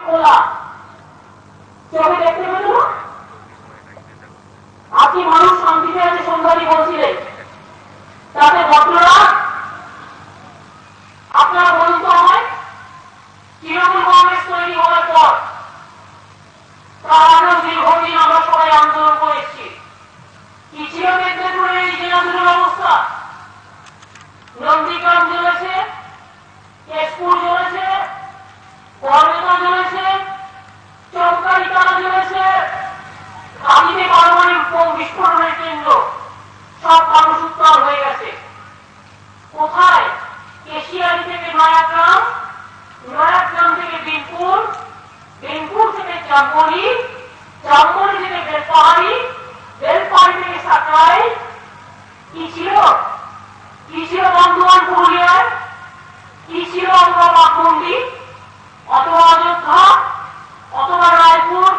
খোলা, চোখে দেখতে পেত না। আপনি মানুষ শান্তিতে আছে সন্ধ্যাটি বলছিলেন, তাতে ঘটনা আপনারা বলুন তো আমায়, তৃণমূল কংগ্রেস তৈরি হওয়ার পর তার আগেও দীর্ঘদিন আমরা সবাই আন্দোলন করেছি। কি ছিল মেদিনীপুরের এই দিনাজপুরের অবস্থা? নন্দীগ্রাম জ্বলেছে, কেশপুর জ্বলেছে, বরবেতা জ্বলেছে, চৌকারিতলা জ্বলেছে, কাঁদিতে পারমাণবিক বিস্ফোরণের কেন্দ্র, সব মানুষ উত্তাল হয়ে গেছে। কোথায়? কেশিয়ারি থেকে নয়াগ্রাম, নয়াগ্রাম থেকে বিনপুর, বিনপুর থেকে জামবনি, জামবনি থেকে বেলপাহাড়ি, বেলপাহাড়ি থেকে সাকরাই। কি ছিল? কি ছিল বর্ধমান পুরুলিয়ায়? কি ছিল অথবা বাঘমুন্ডি, অথবা অযোধ্যা, অথবা রায়পুর,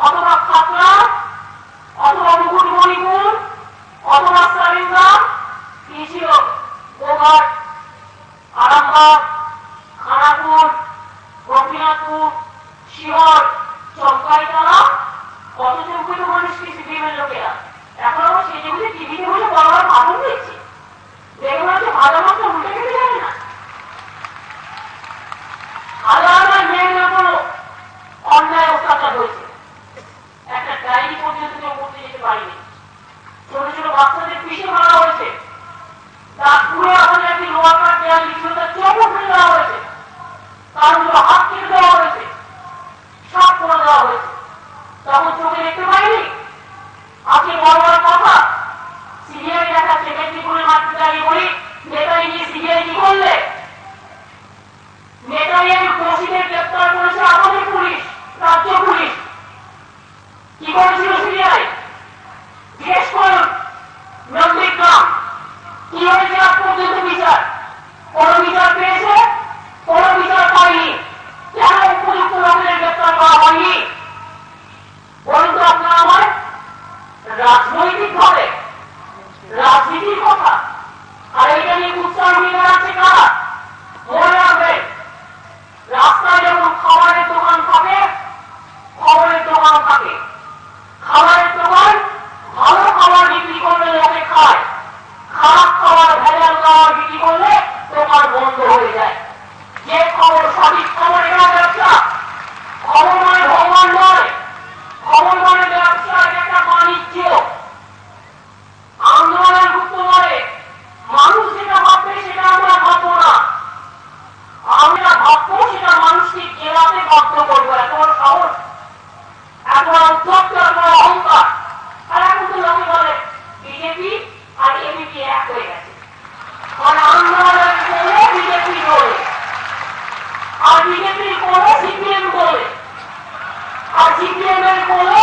অথবা খাতড়া, অথবা মুকুটমণিপুর, অথবা সারেঙ্গা? কি ছিল? গোঘাট, আরামবাগ, খানাপুর, গোপীনাথপুর, শিহর, চৌকাইতলা। কত চৌকিত মানুষ কি সিপিএমের লোকেরা এখন আমরা সেই যেগুলি টিভিতে বসে বড় বড় ভাষণ দিচ্ছি, দেখুন হচ্ছে ভালো মাত্র উল্টে খেতে যাবে না। হাজার মেয়েরা কোনো অন্যায় অত্যাচার হয়েছে, একটা ডায়েরি পর্যন্ত কেউ করতে যেতে পারেনি। ছোট ছোট বাচ্চাদের পিষে মারা হয়েছে, তার পুরো এখন একটি লোহার দেয়াল লিখিত তার চোখ উঠে দেওয়া হয়েছে, তার দুটো হাত কেটে দেওয়া হয়েছে, সাপ করে দেওয়া হয়েছে। তখন চোখে দেখতে পাইনি। আজকে বড় বড় কথা সিবিআই দেখাচ্ছে। মেদিনীপুরের মাঠে দাঁড়িয়ে বলি, নেতাই নিয়ে সিবিআই কি করলে? নেতাই দোষীদের গ্রেপ্তার করেছে আমাদের পুলিশ, রাজ্য পুলিশ। কি করেছিল সিবিআই? জিজ্ঞেস করুন নন্দীগ্রাম কি হয়েছে আজ পর্যন্ত বিচার? কোন বিচার পেয়েছে? কোন বিচার পায়নি। কেন উপযুক্ত লোকেদের গ্রেপ্তার করা হয়নি? বলুন তো আপনারা আমার। রাজনৈতিক ভাবে রাজনীতির কথা, আর এটা নিয়ে উচ্চারণ নিয়ে দাঁড়াচ্ছে কারা? মনে রাখবেন, রাস্তায় যখন খাবারের দোকান থাকে, খবরের দোকান থাকে। খাবারের দোকান ভালো খাবার বিক্রি করলে লোকে খায়, খারাপ খাবার ভেজাল খাবার বিক্রি করলে দোকান বন্ধ হয়ে যায়। যে খবর সঠিক খবর, এটা ব্যবসা। খবর মানে ভগবান নয়, খবর মানে ব্যবসা, একটা বাণিজ্য। আন্দোলনের গুপ্ত বলে মানুষ যেটা ভাববে সেটা আমরা ভাববো না, আমরা ভাববো সেটা মানুষকে জেলাতে বাধ্য করবো। এত বড় সাহস, এত বড় উদ্যোক্ত, এত বড় অহংকার। আর এখন তো লোকে বলে বিজেপি আর এবিপি এক হয়ে গেছে, মানে আন্দোলনের করে বিজেপি বলে, আর বিজেপির করে সিপিএম বলে, আর সিপিএম এর বলে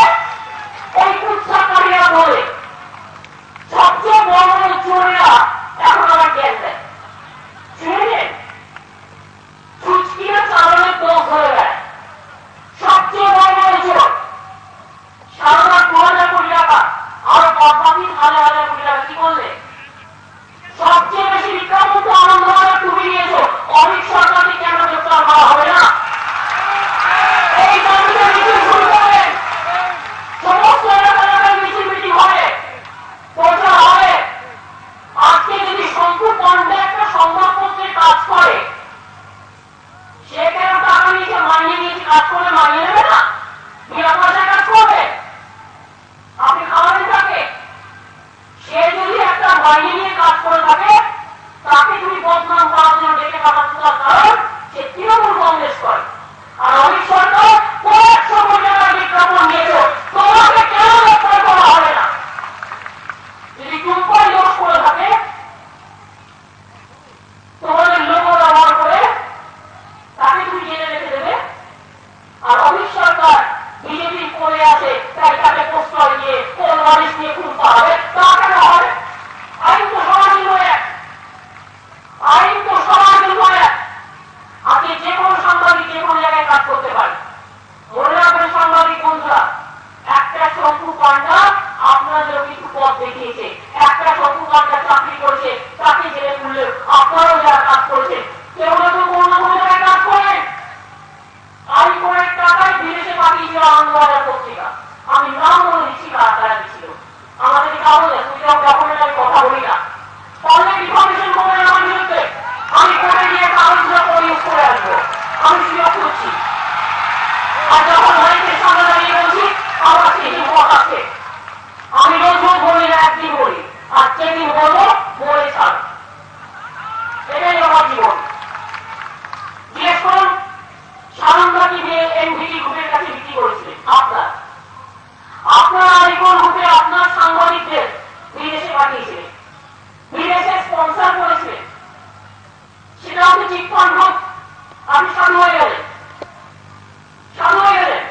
ওই কুৎসাকারীরা বলে। সবচেয়ে বড় বড় চোরেরা এখন আমার জ্ঞান দেয়। শুনেছেন? ফুচকিরা চালানোর দোষ হয়ে গেছে। সবচেয়ে বড় বড় চোর সারা 2000 কোটি টাকা, আরো বাকি হাজার হাজার কোটি টাকা কি করলে? সবচেয়ে বেশি বিজ্ঞাপন তো আনন্দবাজার টুপি নিয়েছ, অমিত সরকারকে কেন গ্রেপ্তার করা হবে না? এই দাবিতে মিছিল শুরু করেন, আনন্দবাজার পত্রিকা, আমি নাম বলে দিচ্ছি কারা কারা দিচ্ছিল। আমাদেরকে কাগজ আছে, ডকুমেন্ট আমি কথা বলি না। অলরেডি ইনফরমেশন করে আমার বিরুদ্ধে আমি কোর্টে গিয়ে কাগজগুলো প্রডিউস করে আসবো, আমি সুযোগ করছি। আর যখন মাইকের সামনে দাঁড়িয়ে বলছি আমার সেই হিম্মত আছে, আমি রোজ রোজ বলি না, একদিন বলি, আর যেদিন বলবো বলে ছাড়, এটাই আমার জীবন। জিজ্ঞেস করুন সানন্দাকে নিয়ে এনভিডি গ্রুপের কাছে বিক্রি করেছিলেন আপনারা আলিপুর গ্রুপে আপনার সাংবাদিকদের বিদেশে পাঠিয়েছিলেন, বিদেশে স্পন্সর করেছিলেন, সেটা আপনি চিটফান্ড গ্রুপ, আপনি সাধু হয়ে গেলেন, সাধু হয়ে গেলেন।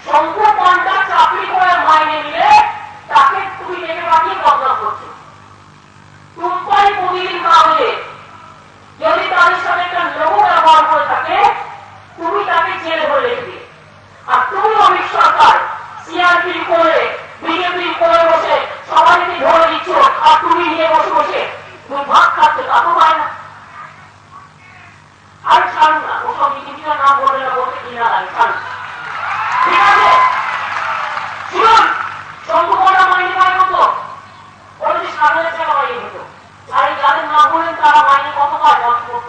শঙ্কু পান্ডা চাকরি করে মাইনে নিলে তাকে তুমি ডেকে পাঠিয়ে বদনাম করছো। টুম্পাই প্রতিদিন কাগজে যদি তাদের সাথে একটা লোগো ব্যবহার করে থাকে তুমি তাকে জেলে ভরে রেখে দিয়ে, আর তুমি অমিত সরকার সিআরপি করে বিজেপি করে বসে সবাইকে ধরে দিচ্ছ, আর তুমি নিয়ে বসে বসে তুমি ভাগ খাচ্ছ, তা তো হয় না। আর ছাড়ুন না, ওসব নীতিটা না বলে না, বলতে কি না লাগে, ছাড়ুন, ঠিক আছে। শুনুন, শঙ্কুপাড়া মাইনে পায় কত? বলেছে 7,000 টাকা মাইনে হতো। আর যাদের নাম বলেন তারা মাইনে কত পায়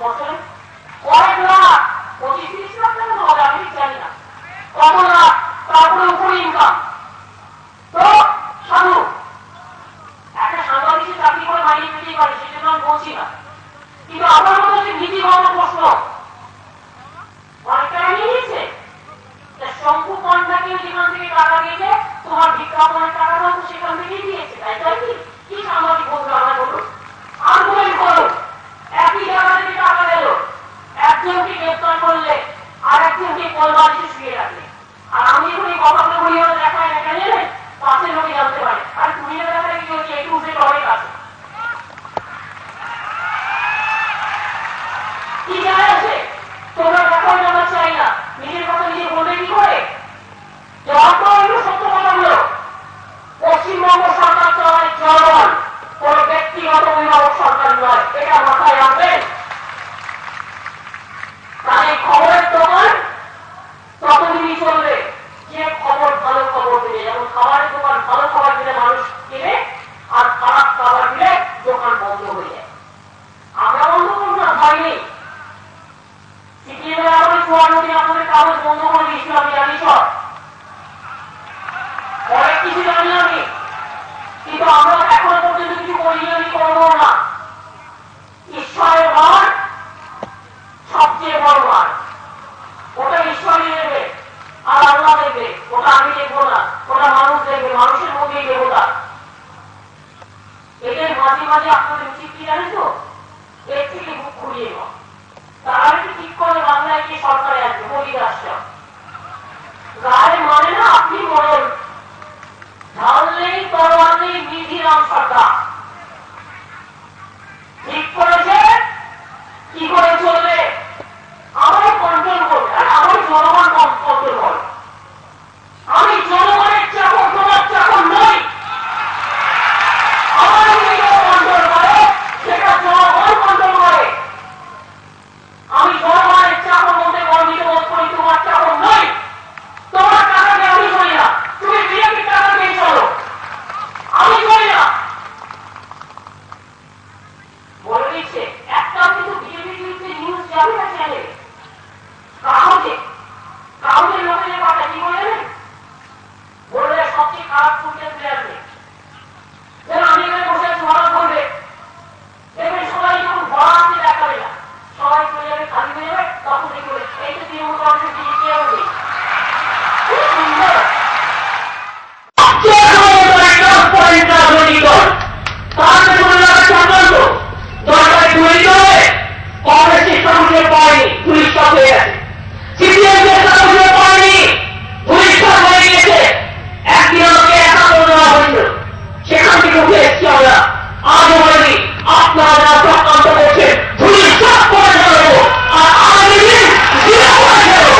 বছরে? কয়েক লাখ, 25-30 লাখ টাকা তো হবে, আমি জানি না কত লাখ, তারপরে উপরে ইনকাম। তো সাধু একটা সাংবাদিকের চাকরি করে মাইনে পেতেই পারে, সেজন্য আমি বলছি না, কিন্তু আমার মতো যে নীতিগত প্রশ্ন অনেক টাকা নিয়ে নিয়েছে। শঙ্কু পান্ডাকে যেখান থেকে টাকা দিয়েছে, তোমার বিজ্ঞাপনের টাকাটাও তো সেখান থেকেই দিয়েছে, তাই তাই কি সাংবাদিক বলতে আমায় বলুন, আন্দোলন করুন, একই জায়গা থেকে টাকা দিল, একজনকে গ্রেপ্তার করলে আর একজনকে কলবাড়িতে শুয়ে রাখলে। আর আমি এখন এই কথাগুলো বলি দেখায় না কেন জানেন? পাশের লোকে জানতে পারে, আর তুমি না দেখালে কি হচ্ছে, একটু উঠে অনেক আছে, কি জানা আছে? তোমরা দেখাও জানা চাই না, নিজের কথা নিজে বলবে কি করে? যত একটু সত্য কথাগুলো পশ্চিমবঙ্গ সরকার চালায় জনগণ, কোন ব্যক্তিগত অভিভাবক সরকার নয়, এটা মাথায় রাখবেন। তাই খবরের দোকান ততদিনই চলবে যে খবর ভালো খবর দিলে, যেমন খাবারের দোকান ভালো খাবার দিলে মানুষ কিনে, আর খারাপ খাবার দিলে দোকান বন্ধ হয়ে যায়। আমরা বন্ধ করবো না, ভয় নেই। সিপিএমের আমাদের 54 দিন আপনাদের কাগজ বন্ধ করে দিয়েছিল, আমি জানি সব, অনেক কিছু জানি আমি, কিন্তু আমরা এখনো পর্যন্ত কিছু করিনি, আমি করবো না। ঈশ্বরের ভার সবচেয়ে বড় ভার, ওটা ঈশ্বরই দেবে আর আল্লাহ দেখবে, ওটা আমি দেখবো না, ওটা মানুষ দেখবে, মানুষের মধ্যেই দেবতা। এদের মাঝে মাঝে আপনাদের উচিত কি জানেন তো, এর থেকে মুখ খুঁড়িয়ে নেওয়া। তারা একটু ঠিক করে বাংলায় গিয়ে সরকারে আসবে, মোদীর আসছে গায়ে মানে না, আপনি বলেন ঢাল নেই, তরোয়াল নেই, নিধিরাম সরকার ঠিক করেছে কি করে চলবে, আমাকে কন্ট্রোল করবে, আর আমার জনগণ কন্ট্রোল করে। আমি জনগণের চাকর, তোমার চাকর নই। আমার কন্ট্রোল করে সেটা জনগণ কন্ট্রোল করে। আমি জনগণের চাকর বলতে গর্বিত বোধ করি, তোমার চাকর নই। তোমার টাকাকে আমি করি না, তুমি বিজেপির টাকা দিয়ে চলো, আমি করি না। বলে দিচ্ছে একটাও কিন্তু বিজেপির বিরুদ্ধে নিউজ যাবে না চ্যানেলে, কাগজের লোকেদের কথা কি বলে জানেন? বললে সবচেয়ে খারাপ ফুটেজ প্লেয়ার নেই, যেন আমি এখানে বসে আছি হঠাৎ বলবে, দেখবেন সবাই যখন ভরা আছে দেখাবে না, সবাই চলে যাবে, খালি হয়ে যাবে, তখন দেখবে এই তো তৃণমূল কংগ্রেসের বিজেপি হবে। খুব সুন্দর দরকার তুলে দিতে হবে। কংগ্রেসের সঙ্গে পায়নি, পুলিশ সব হয়ে গেছে, সিপিএমের সঙ্গে পায়নি, পুলিশ সব হয়ে গেছে। একদিন আমাকে একা করে দেওয়া হয়েছিল, সেখান থেকে উঠে এসছি আমরা। আজও বলেনি আপনারা চক্রান্ত করছেন, পুলিশ সব করে দেবো, আর আগামী দিন করে দেবো।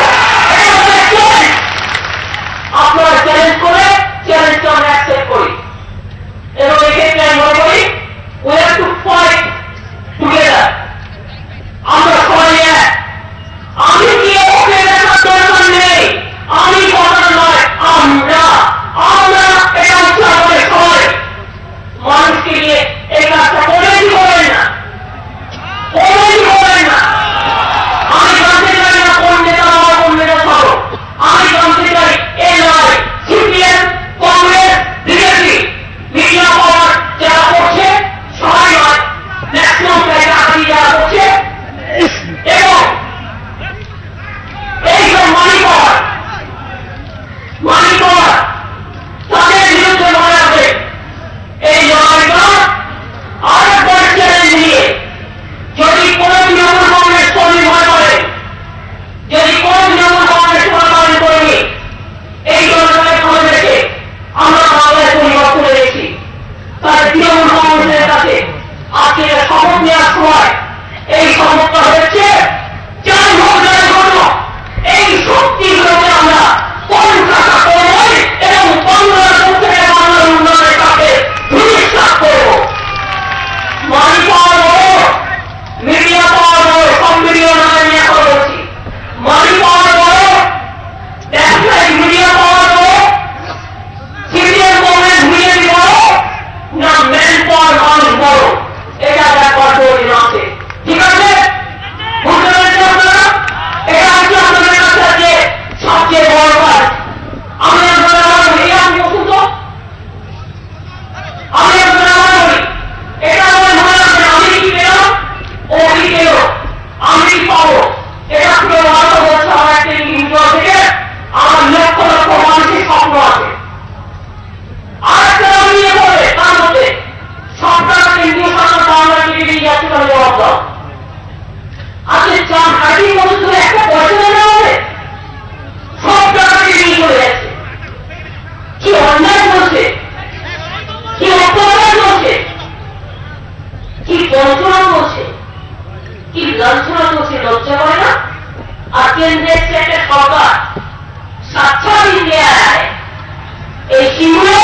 এই শিমুলে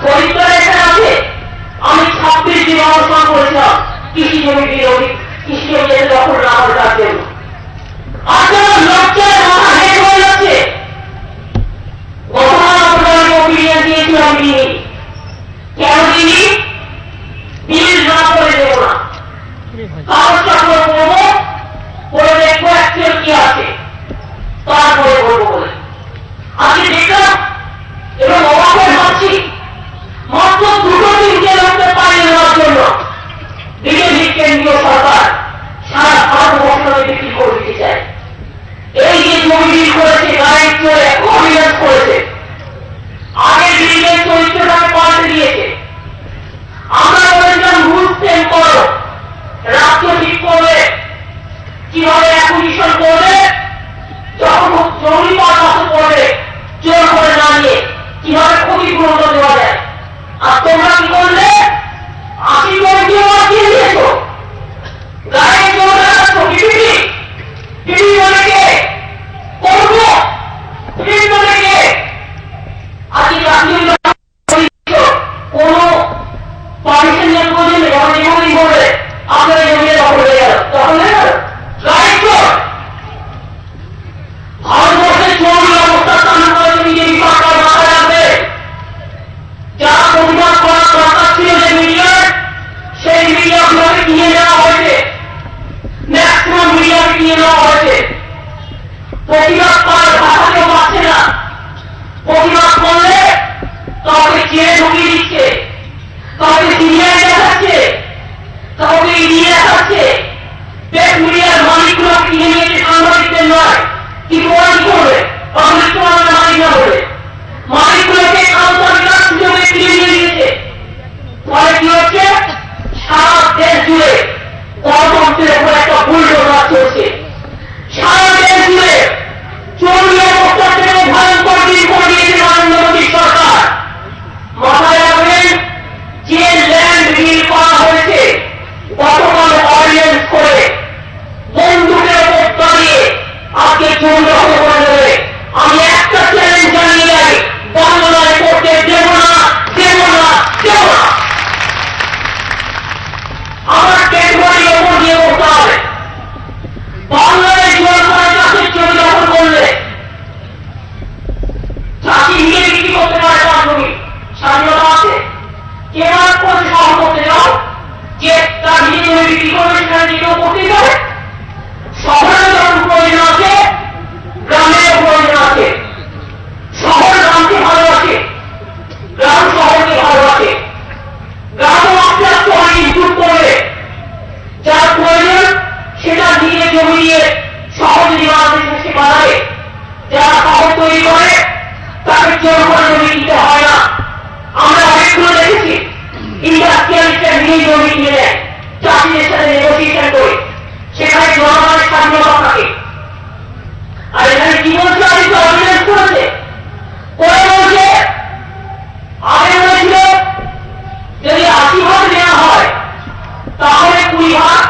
ফরিদপুর এখানে আছে। আমি 26 দিন অবস্থান করেছিলাম কৃষি জমি বিরোধী, কৃষি জমি দখল না হয়ে তার জন্য। আপনারা লজ্জায় মাথা হেঁট হয়ে যাচ্ছে। গতকাল আপনাদের অপিনিয়ন দিয়েছিলাম তিনি কেন তিনি বিল না করে দেব না, কাগজটা করে করবো, করে দেখবো অ্যাকচুয়াল কি আছে, তারপরে বলবো বলে। আজকে দেখলাম এবং অবাক হয়ে ভাবছি, মাত্র 2-3 রাখতে পারি নেওয়ার জন্য বিজেপি কেন্দ্রীয় সরকার সারা ভারতবর্ষে বিক্রি করে দিতে চায়। এই যে জমি বিল করেছে, গাড়ির চলে অভিযান করেছে, আগের বিলের চরিত্রটাকে পাল্টে দিয়েছে। আমরা বলেছিলাম রুলস চেঞ্জ করো, রাজ্য ঠিক করবে কিভাবে অ্যাকুইজিশন করবে, যখন জমি পাওয়া করবে জোর করে না নিয়ে কিভাবে ক্ষতিপূরণ দেওয়া যায়। আর তোমরা কি করলে 80 কোটি বাঁচিয়ে দিয়েছো, গাড়ি চলে যাচ্ছ বিজেপি বিজেপি বলে কে করবো, বিজেপি বলে কে আজকে কোন পারমিশন নিয়ে প্রয়োজন নেই। আমার জীবনই বলবে আপনার জমিয়ে দখল হয়ে গেল, তখন গাড়ি চোর। ভারতবর্ষের চৌরি অবস্থা চালু করেছে বিজেপি সরকার, মাথায় রাখবে। যারা প্রতিবাদ করার দরকার ছিল যে মিডিয়ার, সেই মিডিয়াগুলোকে কিনে নেওয়া হয়েছে, ম্যাক্সিমাম মিডিয়াকে কিনে নেওয়া হয়েছে। প্রতিবাদ করার ভাষা কেউ পাচ্ছে না, প্রতিবাদ করলে কাউকে জেলে ঢুকিয়ে দিচ্ছে, কাউকে সিনিয়র দেখাচ্ছে, কাউকে ইডিয়ে দেখাচ্ছে। প্রেস মিডিয়ার মালিকগুলো কিনে নিয়েছে সাংবাদিকদের নয়, কিন্তু ওরা কি করবে, পাবলিক তো আমাদের মালিক না বলে মালিকগুলোকে কাউন্টার সুযোগে কিনে নিয়ে দিয়েছে। ফলে কি হচ্ছে, সারা দেশ জুড়ে গণতন্ত্রের উপর একটা বুলডোজার চলছে। সারা দেশ জুড়ে চৌরি অবস্থা থেকে ভয়ঙ্কর দিন করে দিয়েছে নরেন্দ্র মোদী সরকার। মাথায় রাখবেন, যে ল্যান্ড বিল করা হয়েছে গতকাল অর্ডিন্যান্স করে বন্দুকের উপর দাঁড়িয়ে আজকে চৌরি দখল করে দেবে। আমি একটা চ্যালেঞ্জ জানিয়ে যাই, বাংলায় করতে দেব না, দেব না, দেব না। আমার টেকনোলজির ওপর দিয়ে করতে হবে। বাংলাদেশ সরকার চাষের জমি দখল করলে চাষি নিজে বিক্রি করতে পারে তার জমি, স্বাধীনতা আছে। কেনার পরে সহ করতে যাও যে তার নিজে জমি বিক্রি করবে, সেখানে নিজেও করতে যাবে। শহরে যখন প্রয়োজন আছে, গ্রামের প্রয়োজন আছে। শহর গ্রামকে ভালোবাসে, গ্রাম শহরকে ভালোবাসে। গ্রামও আস্তে আস্তে অনেক ইনপুট করবে, যার প্রয়োজন সেটা নিজে জমি দিয়ে শহর যদি বানাতে চেষ্টা বানাবে। যারা শহর তৈরি করে তাদের জোর করে জমি দিতে হয় না। আমরা অনেকগুলো দেখেছি ইন্ডাস্ট্রিয়ালিস্টরা নিজে জমি কিনে দেয়, চাষিদের সাথে নেগোসিয়েশন করে, সেখানে জনগণের স্বাধীনতা থাকে। আর এখানে কি বলছে, আমি তো অর্ডিন্যান্স করেছে করে বলছে, আগে বলেছিল যদি 80 ভাগ নেওয়া হয় তাহলে 20 ভাগ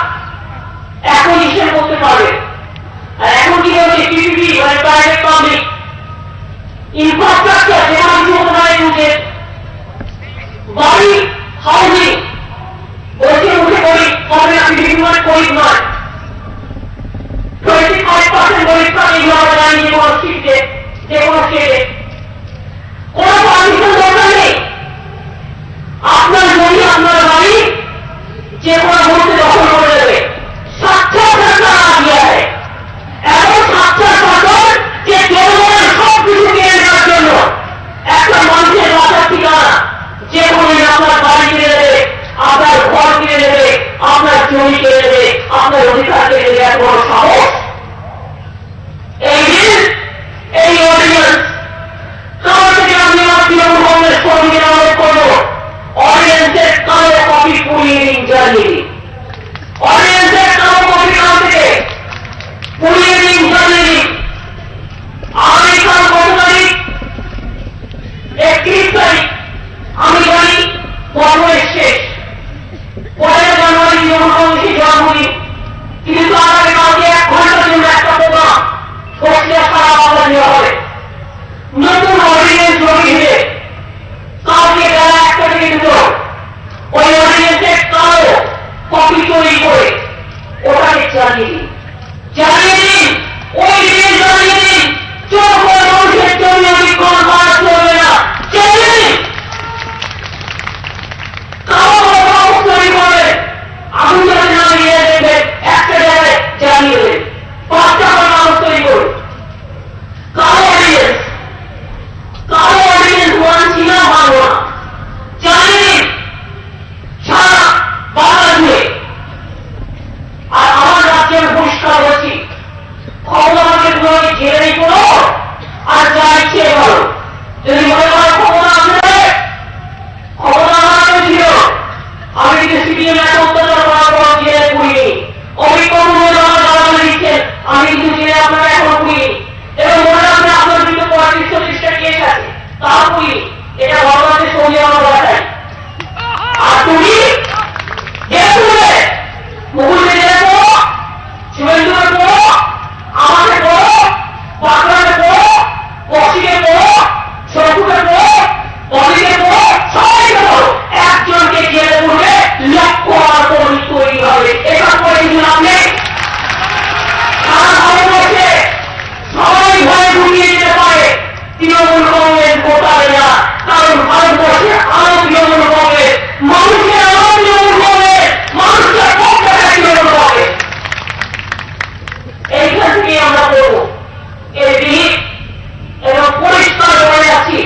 অ্যাকুইজিশন করতে পারবে। আর এখন কি বলছে, পিপিপি মানে প্রাইভেট পাবলিক ইনফ্রাস্ট্রাকচার যেমন কিছু হতে পারে, বাড়ি হাউজিং বলছে উঠে করি হবে না, পিপিপি মানে গরিব নয়। 25% গরিব থাকে এইভাবে দাঁড়িয়ে যে কোনো সিটে, যে কোনো স্টেটে কোনো পারমিশন দরকার নেই। আপনার জমি, আপনার বাড়ি যে কোনো মুহূর্তে দখল করে দেবে। সাক্ষর সরকার আগে এমন সাক্ষর সরকার যে জনগণের সব কিছু কেড়ে নেওয়ার জন্য একটা মানুষের বাঁচার ঠিকানা যে কোনো আপনার বাড়ি কিনে দেবে, আপনার ঘর কিনে দেবে, আপনার জমি কিনে দেবে, আপনার অধিকার কিনে দেবে। এত বড় সাহস! এই বিল, এই অর্ডিন্যান্স কারো থেকে আমি আমার তৃণমূল কংগ্রেস কর্মীদের অনুরোধ করবো, অর্ডিন্যান্সের কালো কপি পুড়িয়ে দিন, জ্বালিয়ে দিন। অর্ডিন্যান্সের কালো কপি কাল থেকে পুড়িয়ে দিন, জ্বালিয়ে দিন। আগামীকাল কত তারিখ? 31 তারিখ। আমি জানি বছরের শেষ, 1 জানুয়ারি তৃণমূল কংগ্রেসের জন্মদিন, কিন্তু আগামীকালকে 1 ঘন্টার জন্য একটা প্রোগ্রাম বসলে সারা বাংলা দেওয়া হবে। নতুন অর্ডিন্যান্স জমি ঘিরে কিন্তু ওই অডিয়েন্সের কালো কপি তৈরি করে ওটাকে চালিয়ে দিন ওই দিন চালিয়ে দিন চোখ মানুষের জন্য বিক্ষণ করা চলবে না চালিয়ে দিন কালো তৈরি করে আগুন যাতে না নিয়ে দেবে একটা জায়গায় চালিয়ে দেবে 5 টাকার মানুষ তৈরি করে কালো অডিয়েন্স মানছি না মানব না চালিয়ে দিন সারা বাংলা জুড়ে আর আমার রাজ্যের পরিষ্কার হচ্ছি ক্ষমতাকে তোমাকে জেলেই করো আর যা ইচ্ছে করো যদি মনে করো ক্ষমতা আসবে ক্ষমতা আমার ছিল আমি কিন্তু সিপিএম এত অত্যাচার করার পর জেলে পুড়িনি অভিজ্ঞ দিচ্ছেন আমি কিন্তু জেলে আপনারা এখনো পুড়িনি এবং মনে রাখবেন আপনার কিন্তু 35-40টা কেস আছে তাও পুড়িনি এটা গণতন্ত্রের সঙ্গে আমার বলা চাই আর তুমি মুকুলকে জেলে করো শুভেন্দুকে করো আমাকে করো বাঁকড়াকে করো বক্সিকে করো শরফুকে করো বলিকে করো সবাইকে করো একজনকে জেলে করবে লক্ষ আর কর্মী তৈরি হবে এবার করে কিন্তু নাম নেই সারা ভারতবর্ষে সবাই ভয়ে ঢুকিয়ে দিতে পারে তৃণমূল কংগ্রেস ভোটারে না কারণ ভারতবর্ষে আরো তৃণমূল কংগ্রেস মানুষের আরো তৃণমূল কংগ্রেস মানুষের পক্ষে তৃণমূল কংগ্রেস এইখান থেকে আমরা করবো এই দিন এবং পরিষ্কার করে যাচ্ছি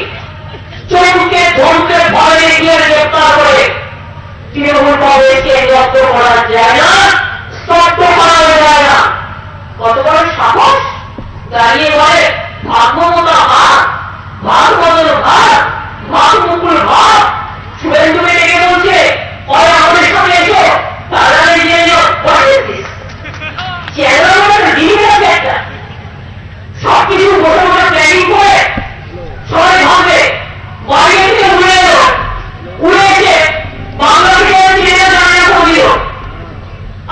চোখকে ধনকে ভয়ে গিয়ে গ্রেপ্তার করে তৃণমূল কংগ্রেসকে জব্দ করা যায় না স্তব্ধ করা যায় না কত বড় সাহস দাঁড়িয়ে বলে ভাগ্যমতা ভাগ ভাগ বদল ভাগ ভাগ মুকুল ভাগ শুভেন্দুকে ডেকে বলছে পরে আমাদের সামনে এসো তারা নিয়ে একটা সবকিছু বসে বসে প্ল্যানিং করে সবাই ভাববে বাড়ি থেকে উড়ে এলো উড়ে এসে বাংলাদেশে চিনে জানে না দিল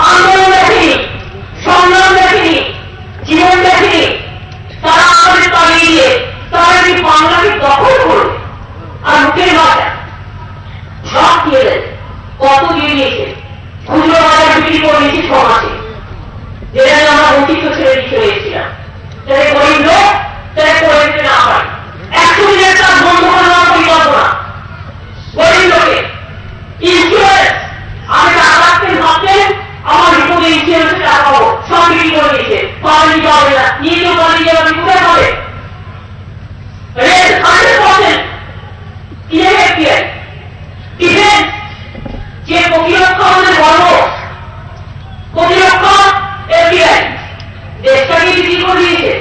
আন্দোলন দেখেনি সংগ্রাম দেখেনি জীবন দেখেনি তারা আমাদের তাড়িয়ে দিয়ে তারা কি বাংলাকে দখল করবে আর মুখের ভাষা সব দিয়ে দেয় কত দিয়ে দিয়েছে খুচরো বাজার বিক্রি করে দিয়েছি 6 মাসে যেটা আমরা অতীত ছেড়ে দিয়ে চলে এসেছিলাম তাই গরিব লোক তাই করে দিতে না পারে 100 দিনের কাজ বন্ধ করে দেওয়ার পরিকল্পনা গরিব লোকে ইন্স্যুরেন্স আমি টাকা রাখতেন ভাবতেন আমার বিপদে ইন্স্যুরেন্সে টাকা পাবো সব বিক্রি করে দিয়েছে পাবলিক পাবে না নিজেও পালিয়ে যাবে কোথায় পাবে রেট 100% ইলেকট্রিক ডিফেন্স যে প্রতিরক্ষা আমাদের গর্ব প্রতিরক্ষা এফবিআই দেশটাকে বিক্রি করে দিয়েছে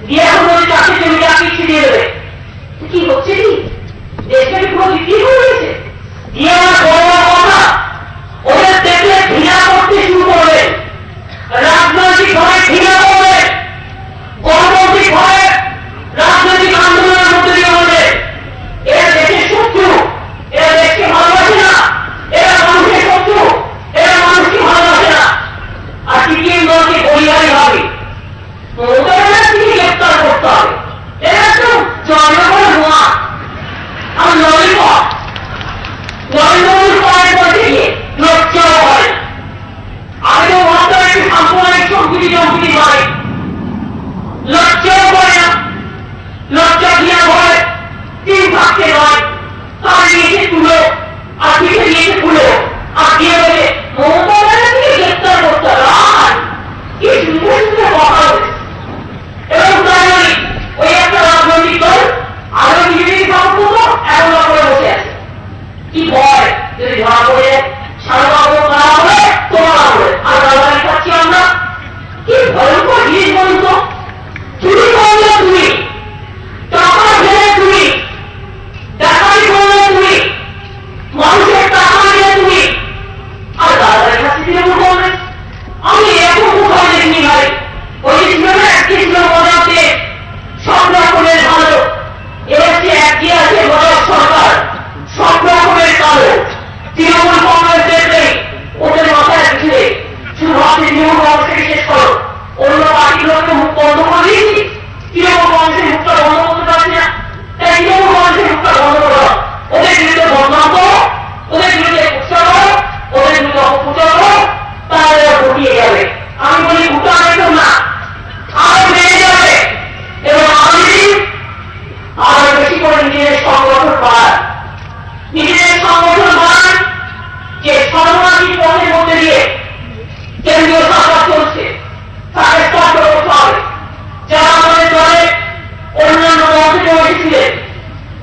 দিয়ে এখন বলছে চাকরি জমি চাকরি ছিটিয়ে দেবে কি হচ্ছে কি দেশটাকে পুরো বিক্রি করে দিয়েছে দিয়ে আমার বড় কথা ওদের দেখলে ঘৃণা করতে শুরু করবে রাজনৈতিক ভাবে ঘৃণা করবে গণতান্ত্রিক ভাবে রাজনৈতিক আন্দোলনের মধ্যে দিয়ে হবে এরা দেশের শত্রু এরা দেশকে ভালোবাসে না এরা মানুষের শত্রু এরা মানুষকে ভালোবাসে না আর সিপিএম দলকে পরিবারই হবে ওদের গ্রেপ্তার করতে হবে এরা তো জনগণ নোয়া আর ললিপপ নরেন্দ্র পায়ের পথে গিয়ে লজ্জাও হয় আমি তো ভাবতাম একটু সাম্প্রদায়িক সম্প্রীতি হয় লজ্জাও করে না লজ্জা দিয়া হয় 3 ভাগকে নয় তার নিয়েছে তুলো আর পিঠে নিয়েছে তুলো আর দিয়ে বলে মমতা ব্যানার্জিকে গ্রেপ্তার করতে হবে আর কি সুন্দর সুন্দর কথা হয়েছে এবং তাই বলি ওই একটা রাজনৈতিক দল আরো বিজেপি সমর্থন এখন করে বসে আছে কি ভয় যদি ধরা পড়ে সারবাবু করা হবে তোমরা হবে আর রাজধানী পাচ্ছি আমরা কি ভয়ঙ্কর জিনিস বলুন তো চুরি করলে তুমি টাকা ফেলে তুমি ডাকাতি করলে তুমি মানুষের টাকা নিয়ে তুমি আর রাজধানী কাছে তৃণমূল কংগ্রেস আমি এরকম কোথাও দেখিনি ভাই ওই ছিল না একটি ছিল মজাতে সব রকমের ভালো এসে একই আছে গজব সরকার সব রকমের কালো তৃণমূল কংগ্রেস দেখলেই ওদের মাথায় ঢুকে শুধু ভাবছে তৃণমূল কংগ্রেসকে শেষ করো অন্য পার্টিগুলোকে মুখ বন্ধ করে দিয়েছি তৃণমূল কংগ্রেসের মুখটা বন্ধ করতে পারছি না তাই তৃণমূল কংগ্রেসের মুখটা বন্ধ করো ওদের বিরুদ্ধে বদনাম করো রাজনীতির পথের মধ্যে দিয়ে কেন্দ্রীয় সরকার চলছে, তাকে স্পষ্ট করতে হবে। যারা আমাদের দলে অন্যান্য মন্ত্রী এসেছিলেন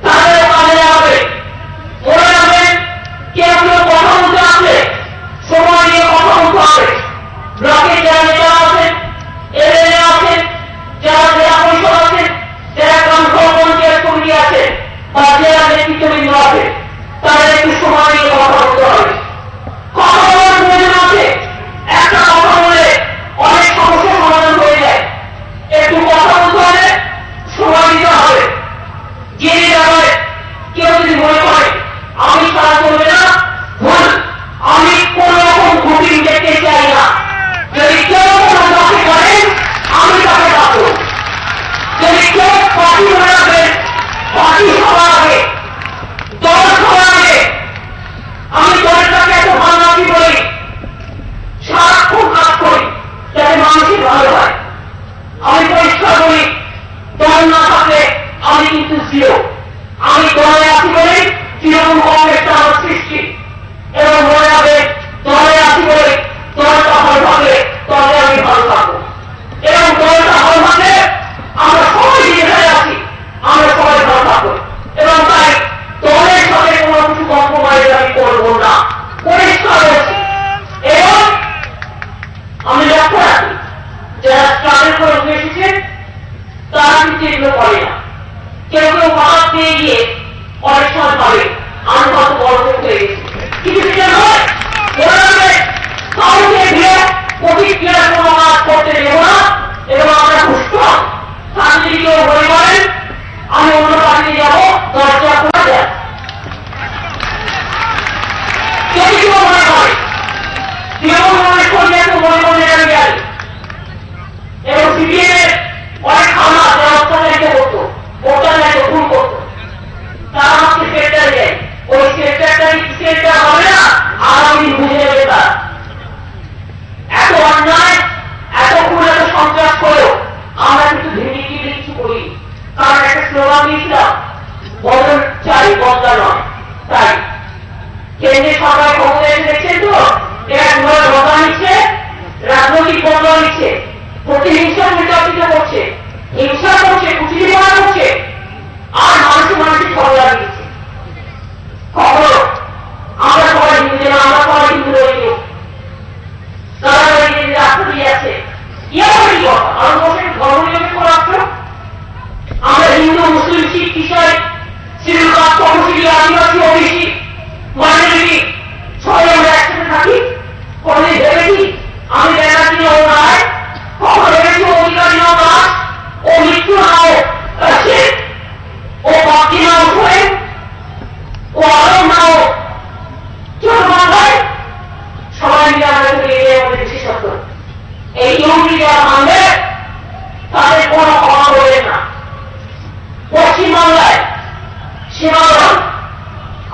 তাদের কাজে লাগাবে। মনে রাখবেন, কেউ কেউ কথা বলতে আসলে সময় নিয়ে কথা বলতে হবে। ব্লকের যারা নেতা আছেন, এমএলএ আছেন, যারা জেলা পরিষদ আছেন, যারা গ্রাম পঞ্চায়েত কমিটি আছেন বা জেলা নেতৃত্ববৃন্দ আছে, তাদের একটু সময় নিয়ে কথা বলতে হবে। কথা বলার প্রয়োজন আছে। একটা কথা বলে অনেক সমস্যার সমাধান হয়ে যায়। একটু কথা বলতে হলে সময় দিতে হবে। যে জায়গায় কেউ যদি মনে করে আমি সারা চলবে না, ভুল। আমি কোন রকম ভুটিং দেখতে চাই না। যদি কেউ কোনো কাছে করেন আমি তাকে ডাকবো। যদি কেউ পার্টি মনে রাখবেন, পার্টি সবার আগে, দল সবার আগে। আমি দলটাকে এত ভালোবাসি বলি, সারাক্ষণ কাজ করি যাতে মানুষের ভালো হয়। আমি পরিষ্কার করি, দল না থাকলে আমি কিন্তু জিরো। আমি দলে আছি বলেই তৃণমূল কংগ্রেসটা আমার সৃষ্টি। এবং মনে হবে দলে আছি বলে দলটা ভালো থাকলে দলে আমি ভালো থাকবো। এবং দলটা ভালো থাকলে আমরা সবাই যেখানে আছি আমরা সবাই ভালো থাকবো। এবং তাই দলের সাথে কোনো কিছু কম্প্রোমাইজ আমি করবো না, পরিষ্কার হচ্ছে। এবং আমি লক্ষ্য রাখি, যারা স্ট্রাগল করে উঠে এসেছেন তারা কিন্তু এগুলো করে না। কেউ কেউ বাদ পেয়ে গিয়ে অনেক সময় পাবে আমি কত বড় হয়ে গেছি, কিন্তু সেটা নয়। মনে রাখবে, কাউকে দিয়ে প্রতিক্রিয়ার কোনো কাজ করতে দেব না। এবং আমরা সুস্থ তার যদি কেউ মনে করেন আমি অন্য পার্টিতে যাবো, দরজা খোলা যায়। যদি কেউ মনে করে তৃণমূল মনে করলে তো মনে করলে আমি জানি। এবং সিপিএমের অনেক খানা যারা অত্যাচারিত করতো, অত্যাচারিত ভুল করতো, তারা আমাকে সেক্টর দেয়। ওই সেক্টরটা হবে না, আগামী দিন বুঝে যাবে তার। এত অন্যায়, এত ভুল, এত সন্ত্রাস করেও আমরা কিন্তু ভেঙে গিয়ে কিছু করি। কারণ একটা স্লোগান দিয়েছিলাম, বদল চাই, বদলা নয়। তাই কেন্দ্রের সরকার ক্ষমতা এসে দেখছেন তো এরা কিভাবে বদলা নিচ্ছে, রাজনৈতিক বদলা নিচ্ছে, প্রতিহিংসা নির্যাতিত করছে, হিংসা করছে, কুচিরিপনা করছে, আর মানুষের সরকার দিচ্ছে। কখনো আমরা সবাই হিন্দু না, আমরা সবাই হিন্দু রয়েছি, তারা রাস্তা দিয়ে আছে। ভারতবর্ষের ধর্ম নিরপেক্ষ রাষ্ট্র। আমরা হিন্দু, মুসলিম, শিখ, খ্রিস্টান, শিডিউল কাস্ট, তপশিলি, আদিবাসী, ওবিসি, মাইনরিটি সবাই আমরা একসাথে থাকি। কোনদিন ভেবেছি আমি ব্যানার্জি ও রায়, কখনো ভেবেছি অধিকারী ও দাস, ও মৃত্যু নাও শেখ, ও বাকি নাও সোহেব, ও আলম নাও চট্টোপাধ্যায়, সবাই মিলে আমরা চলে গেলে আমাদের বিশেষত্ব। এই নিয়মটি যারা মানবে তাদের কোনো ক্ষমা করবেন না। পশ্চিমবাংলায় সীমান্ত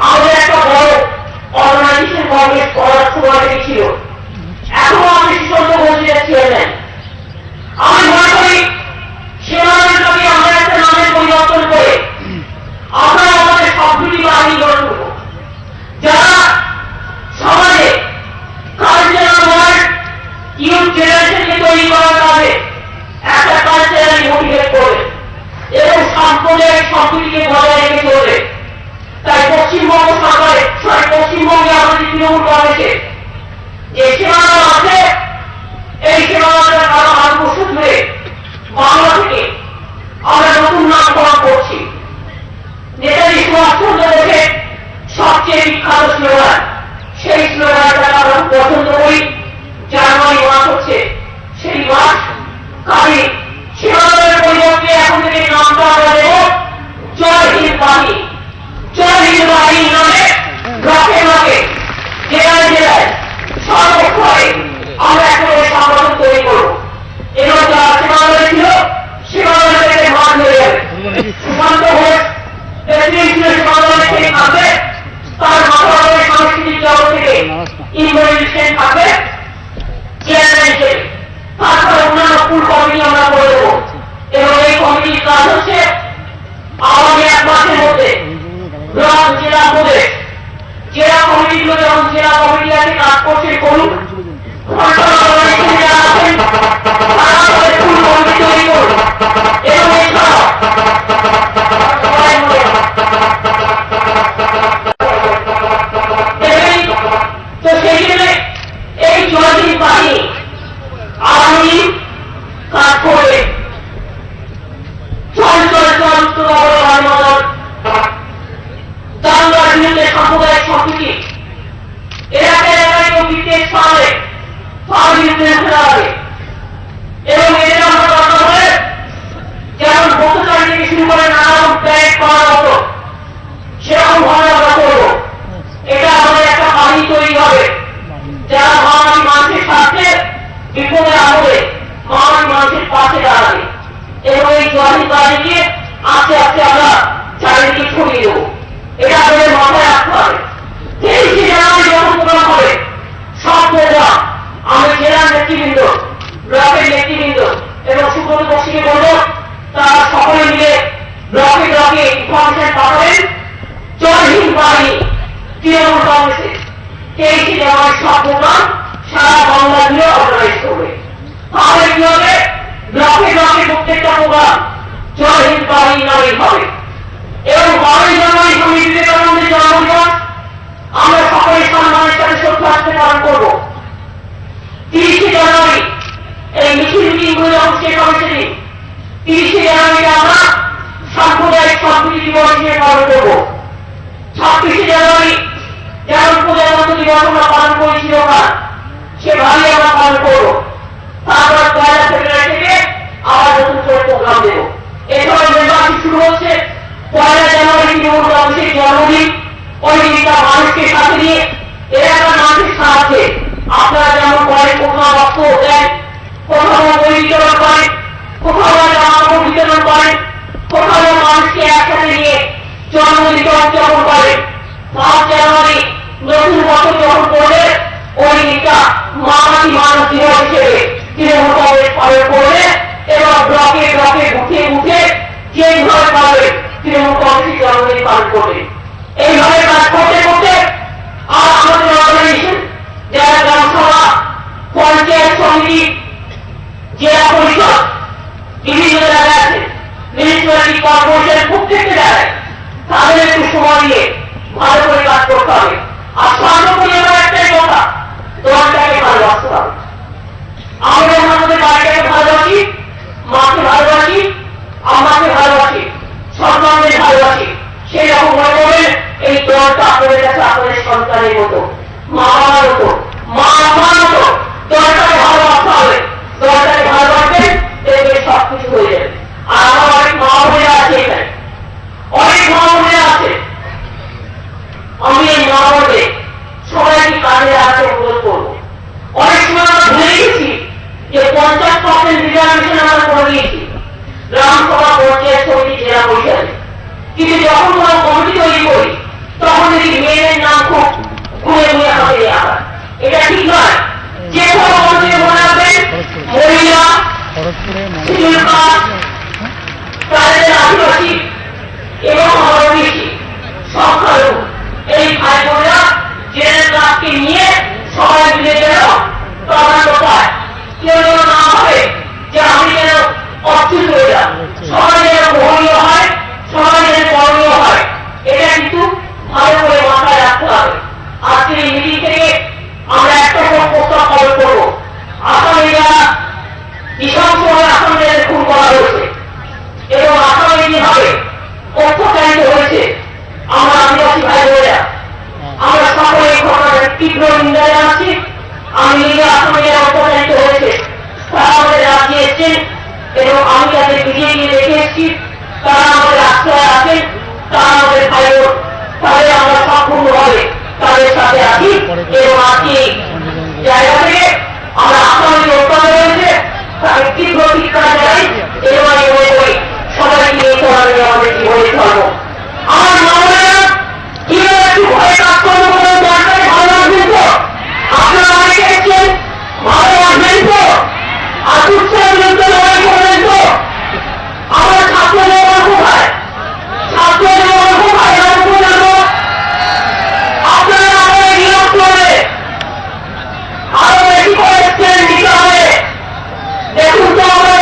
আমাদের একটা বড় অর্গানাইজেশন কংগ্রেস করার সময় ছিল। এখনো আমি সুশান্ত বলতে চেয়ারম্যান। আমি মনে করি সীমান্তটাকে আমরা একটা নামের পরিবর্তন করে আমরা আমাদের সবগুলি বাহিনী গড়ে তুলব, যারা সমাজে কালচারাল ওয়ার্ল্ড ইউথ জেনারেশনকে তৈরি করার কাজে একটা কালচারাল মোটিভেট করবে এবং সাম্প্রদায়িক সম্প্রীতিকে বজায় রেখে চলবে। তাই পশ্চিমবঙ্গ সরকারের পশ্চিমবঙ্গে আমাদের তৃণমূল কংগ্রেসে যে সীমানা আছে, এই সীমানাটা সারা ভারতবর্ষ জুড়ে বাংলা থেকে আমরা নতুন নামকরণ করছি। নেতাজি সুভাষচন্দ্র বোসের সবচেয়ে বিখ্যাত স্লোগান, সেই স্লোগানটা আমরা পছন্দ করি। জানুয়ারি মাস হচ্ছে সেই মাস। কাজে সীমানার পরিবর্তে এখন থেকে নামটা আমরা দেব জয় হিন্দ বাহিনী। জয় হিন্দ বাহিনী নামে ব্লকে ব্লকে, জেলায় জেলায়, সর্বক্ষণে আমরা একেবারে সংগঠন তৈরি করবো। এবং যারা সীমানায় ছিল সীমানা থেকে মান হয়ে যাবে। সুশান্ত ঘোষ প্রেসিডেন্ট ছিল সীমানায় থেকে থাকবে, তার মাথা সাংস্কৃতিক জগৎ থেকে ইনভেস্টমেন্ট থাকবে চেয়ারম্যান হিসেবে। তারপরে অন্যান্য ফুল কমিটি আমরা করে দেবো। এবং এই কমিটির কাজ হচ্ছে আগামী 1 মাসের মধ্যে ব্লক, জেলা, প্রদেশ, জেলা কমিটিগুলো যেমন জেলা কমিটি আছে কাজ করছে সাম্প্রদায়িক সম্প্রীতি এলাকায় এলাকায় কেউ বিদ্বেষ ছড়াবে, তার বিরুদ্ধে ফেরা হবে। এবং এদের আমরা দরকার হলে যেমন ভ্রষ্টাচারী থেকে শুরু করে নানান ত্যাগ করার মতো সেরকম ভাবে আমরা করবো। এটা আমাদের একটা বাহিনী তৈরি হবে যারা মহামারী মানুষের স্বার্থে বিপদে আমলে মহামারী মানুষের পাশে দাঁড়াবে। এবং এই জহির বাহিনীকে আস্তে আস্তে আমরা চারিদিকে ছড়িয়ে দেবো। এটা আমাদের মাথায় রাখতে হবে। 23শে জানুয়ারি যখন প্রোগ্রাম হবে সব প্রোগ্রাম আমি জেলার নেতৃবৃন্দ, ব্লকের নেতৃবৃন্দ এবং সুব্রত বক্সিকে বলবো তারা সকলে মিলে ব্লকে ব্লকে ইনফরমেশন পাঠাবেন। জয় হিন্দ বাহিনী তৃণমূল কংগ্রেসে 23শে জানুয়ারি সব প্রোগ্রাম সারা বাংলা জুড়ে অর্গানাইজ করবে। তাহলে কি হবে? ব্লকে ব্লকে প্রত্যেকটা প্রোগ্রাম জয় হিন্দ বাহিনী নামেই হবে। এবং 12ই জানুয়ারি স্বামী বিবেকানন্দের জন্মদিবস আমরা সকলে সম্মানের সাথে শ্রদ্ধার্থে পালন করবো। 30শে জানুয়ারি এই মিছিল মিটিংগুলো যখন শেষ হবে সেদিন 30শে জানুয়ারিতে আমরা সাম্প্রদায়িক সম্প্রীতি দিবস হিসেবে পালন করবো। 26শে জানুয়ারি যেমন প্রজাতন্ত্র দিবস আমরা পালন করেছিল সেভাবেই আমরা পালন করবো। তারপর 1 ফেব্রুয়ারি থেকে আবার নতুন করে প্রোগ্রাম দেব। এছাড়া মেম্বারশিপ শুরু হচ্ছে 1 জানুয়ারি তৃণমূল কংগ্রেসের জন্মদিন। ওই দিনটা মানুষকে সাথে নিয়ে এলাকার মানুষের সাহায্যে আপনারা যেমন করেন, কোথাও রক্ত দেন, কোথাও বই বিতরণ করেন, কোথাও জামা বিতরণ করেন, কোথাও মানুষকে একসাথে নিয়ে জন্মদিন উদযাপন করেন। 5 জানুয়ারি নতুন বছর যখন পড়বে ওই দিনটা মহামারী মানব দিবস হিসেবে তৃণমূল কংগ্রেস পালন করবে এবং ব্লকে ব্লকে বুথে বুথে যেভাবে পারবে তৃণমূল কংগ্রেস জন্মদিন পালন করবে। এইভাবে কাজ করতে করতে আর আমাদের অর্গানাইজেশন যারা গ্রামসভা, পঞ্চায়েত সমিতি, জেলা পরিষদ বিভিন্ন জায়গায় আছে, মিউনিসিপ্যালিটি কর্পোরেশন প্রত্যেকটা জায়গায় তাদের একটু সময় দিয়ে ভালো করে কাজ করতে হবে। আর সর্বোপরি আমার একটাই কথা, দলটাকে ভালোবাসতে হবে। আমরা আমাদের বাড়িটাকে ভালোবাসি, মাকে ভালোবাসি, আমাকে ভালোবাসি, সন্তানদের ভালোবাসি। সেই রকম মনে করবেন এই দলটা আপনাদের কাছে আপনাদের সন্তানের মতো, মা বাবার মতো, মা আমার মতো। দলটাকে ভালোবাসতে হবে, দলটাকে ভালোবাসবেন দেখবে সবকিছু হয়ে যাবে। আর আমার অনেক মা বোনেরা আছে এখানে, অনেক মা বোনেরা আছে। আমি এই মা বোনদের সবাইকে কাজে লাগাতে অনুরোধ করবো। অনেক সময় আমরা ভুলে গেছি যে 50% রিজার্ভেশন আমরা করে দিয়েছি গ্রামসভা, পঞ্চায়েত সমিতি, জেলা পরিষদে। কিন্তু যখন কোনো কমিটি তৈরি করি তখন যদি মেয়েদের নাম খুব ঘুরে ঘুরে আমাকে দেওয়া হয়, এটা ঠিক নয়। যে কোনো কমিটিকে মনে রাখবেন মহিলা, তাদের আদিবাসী এবং অবিবাসী সংখ্যালঘু এই ভাই বোনেরা জেনারেল ক্লাসকে নিয়ে সবাই মিলে যেন প্রাধান্য পায়। কেউ যেন না হবে যে আমি যেন অচ্যুত হয়ে যান, সবাই যেন গ্রহণীয় হয়, সবাই যেন করণীয় হয়। এটা কিন্তু ভালো করে মাথায় রাখতে হবে। আজকের এই মিটিং থেকে আমরা একটা প্রস্তাব পালন করবো। আসামে যারা নৃশংসভাবে আসামে খুন করা হয়েছে এবং আসামে যেভাবে অত্যাচারিত হয়েছে আমরা আদিবাসী ভাই বোনেরা, আমরা সকলে এই ঘটনার তীব্র নিন্দা জানাচ্ছি। আমি নিজে আসামে যারা অত্যাচারিত হয়েছে তারা আমাদের রাজ্যে এসেছেন এবং আমি তাদের বিজয়ী গিয়ে দেখে এসেছি। তারা আমাদের আশ্রয় আছেন, তারা আমাদের ভাই বোন, তাহলে আমরা সম্পূর্ণভাবে তাদের সাথে আছি। এবং আজকে জায়গা থেকে আমরা আসামে যে অত্যাচার হয়েছে তাকে তীব্র ধিক্কার জানাই এবং আমি মনে করি সবাইকে নিয়ে চলাবে আমাদের জীবনের ধর্ম। আমার মা বোনেরা কিভাবে একটু ভয়ে কাজ করবো কোনো দরকারে ভালোবাসবেন তো? আপনারা অনেকে এসছেন, ভালোবাসবেন তো? আর উৎসাহ বিরুদ্ধে লড়াই করবেন তো? আমার ছাত্র জীবন কোথায়? ছাত্র জীবন কোথায়? আপনারা আমাদের নিয়োগ করবে, আরো বেশি করে দিতে হবে। দেখুন তো আমরা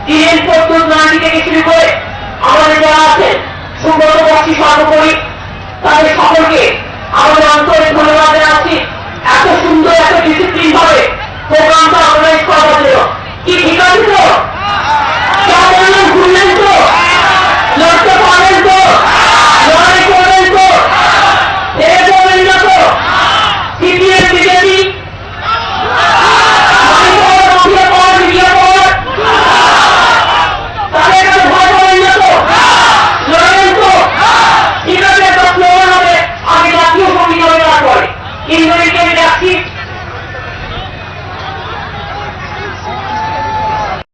টিএন প্রস্তুত নারী থেকে শুরু করে আমাদের যারা আছেন সুব্রতবাসী সর্বোপরি তাদের সকলকে আমাদের আন্তরিক ধন্যবাদ জানাচ্ছি এত সুন্দর এত ডিসিপ্লিন ভাবে প্রোগ্রামটা অর্গানাইজ করার জন্য। কি ঠিক আছে?